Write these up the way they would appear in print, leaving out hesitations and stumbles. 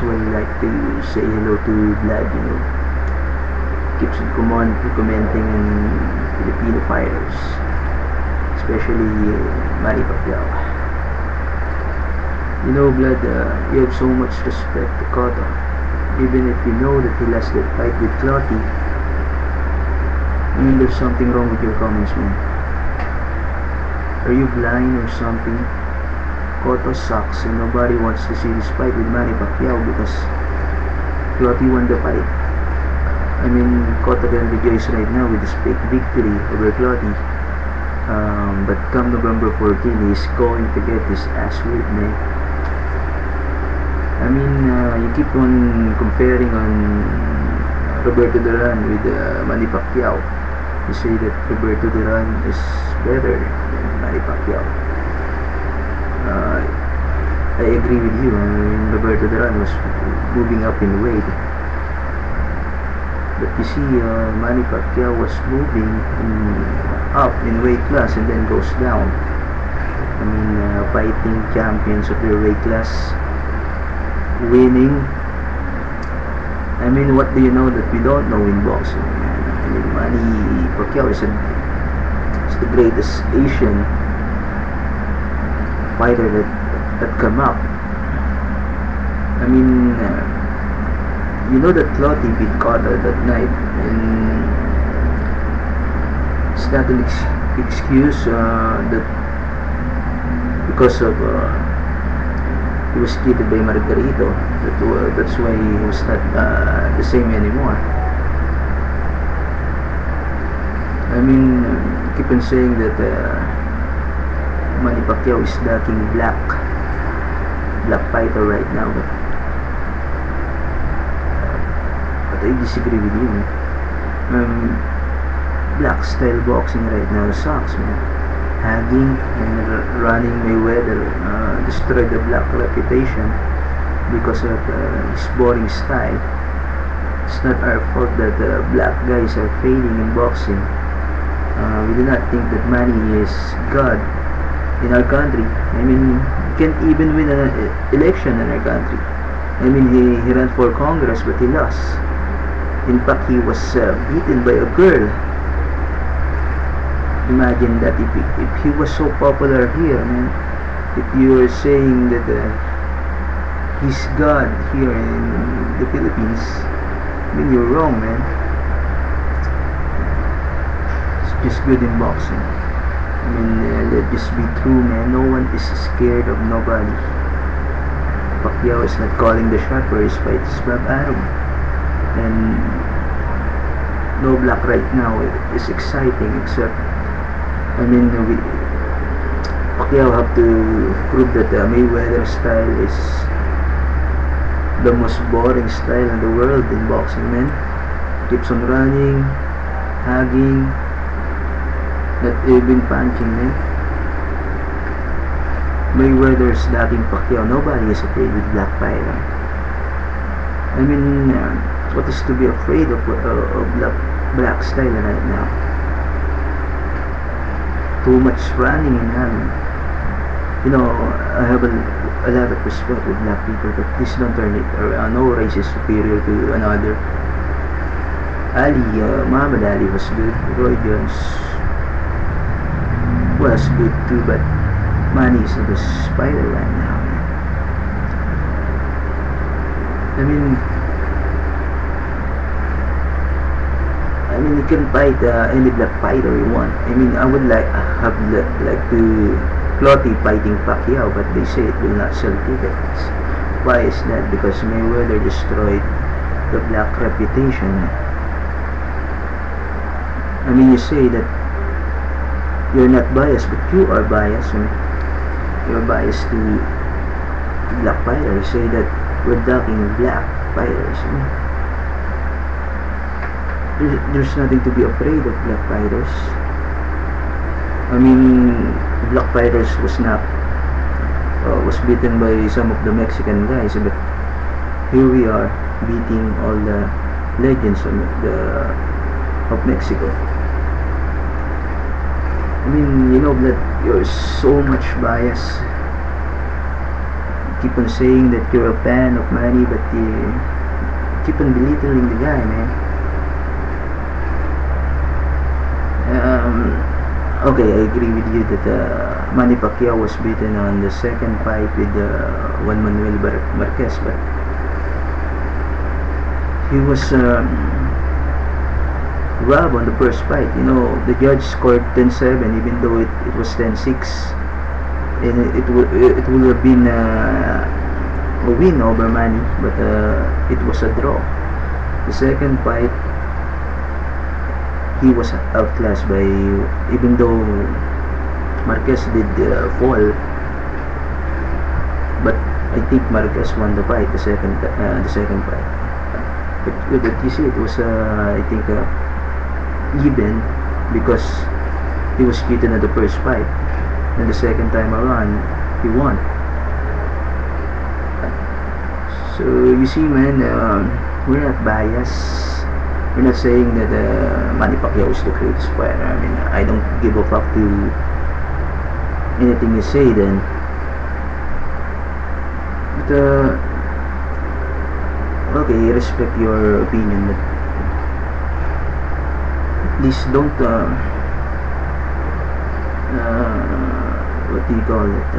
well like to say hello to Vlad, keeps on commenting on Filipino fighters, especially Manny Pacquiao. Vlad, you have so much respect to Cotto, even if you know that he lost that fight with Clottey. There's something wrong with your comments, man. Are you blind or something? Cotto sucks and nobody wants to see this fight with Manny Pacquiao because Clottey won the fight. Cotto can rejoice right now with his fake victory over Clottey. But come November 14, he's going to get his ass whipped, man. You keep on comparing on Roberto Duran with Manny Pacquiao. You say that Roberto Duran is better than Manny Pacquiao. I agree with you. Roberto Duran was moving up in weight, but you see, Manny Pacquiao was moving up in weight class and then goes down. Fighting champions of their weight class, winning. What do you know that we don't know in boxing? Manny Pacquiao is the greatest Asian fighter that come up. You know that Clottey beat Cotto that night, and it's not an excuse that because of he was cheated by Margarito, that's why he was not the same anymore. Keep on saying that Manny Pacquiao is lacking black fighter right now, but I disagree with you. Black style boxing right now sucks, man. Hugging and running Mayweather destroyed the black reputation because of his boring style. It's not our fault that black guys are failing in boxing. We do not think that Manny is God in our country. He can't even win an election in our country. He ran for Congress but he lost. In fact, he was beaten by a girl. Imagine that if he was so popular here, man. If you're saying that he's God here in the Philippines, you're wrong, man. It's just good in boxing. Let this be true, man. No one is scared of nobody. Pacquiao is not calling the shot for his fight. It's Bob Arum. And no black right now is exciting, except Pacquiao have to prove that the Mayweather style is the most boring style in the world in boxing, man. Keeps on running, hugging, not even punching, man. Mayweather is lacking Pacquiao. Nobody is afraid with black fighter. What is to be afraid of black style right now? Too much running and hugging. I have a lot of respect with black people, but please don't turn it around. No race is superior to another. Muhammad Ali was good. Roy Jones was good too, but Manny is the spider right now. You can fight any black fighter you want. I would like to Clottey fighting Pacquiao, but they say it will not sell tickets. Why is that? Because Mayweather destroyed the black reputation. You say that you're not biased, but you are biased. You're biased to black fighters. You say that we're ducking black fighters. There's nothing to be afraid of black fighters. Black fighters was beaten by some of the Mexican guys, but here we are beating all the legends of Mexico. That you're so much bias. keep on saying that you're a fan of Manny, but you keep on belittling the guy, man. Okay, I agree with you that Manny Pacquiao was beaten on the second fight with Juan Manuel Marquez, but he was robbed on the first fight. You know, the judge scored 10-7, even though it was 10-6, and it would have been a win over Manny, but it was a draw. The second fight, he was outclassed by, even though Marquez did fall, but I think Marquez won the fight, the second fight. But you see, it was I think even, because he was cheated at the first fight, and the second time around he won. So you see, man, we're not biased. We're not saying that Manny Pacquiao is the greatest fighter. I mean, I don't give a fuck to anything you say then. But okay, I respect your opinion, but please don't what do you call it?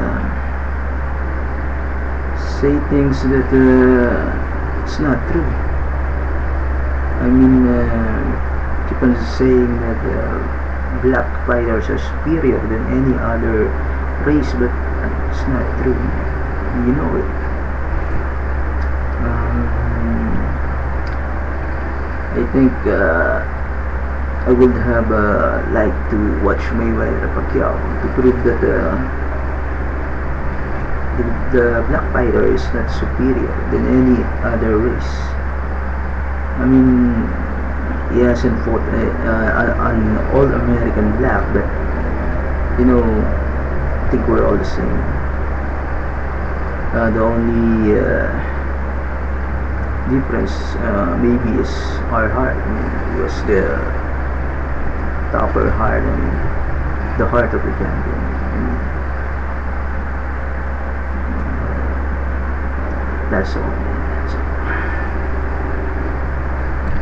Say things that it's not true. I mean, keep on saying that black fighters are superior than any other race, but it's not true. You know it. I think I would have liked to watch Mayweather Pacquiao to prove that the black fighter is not superior than any other race. I mean, he hasn't fought an all-American black, but you know, I think we're all the same. The only difference maybe is our heart. I mean, it was the tougher heart and the heart of the champion. And that's all.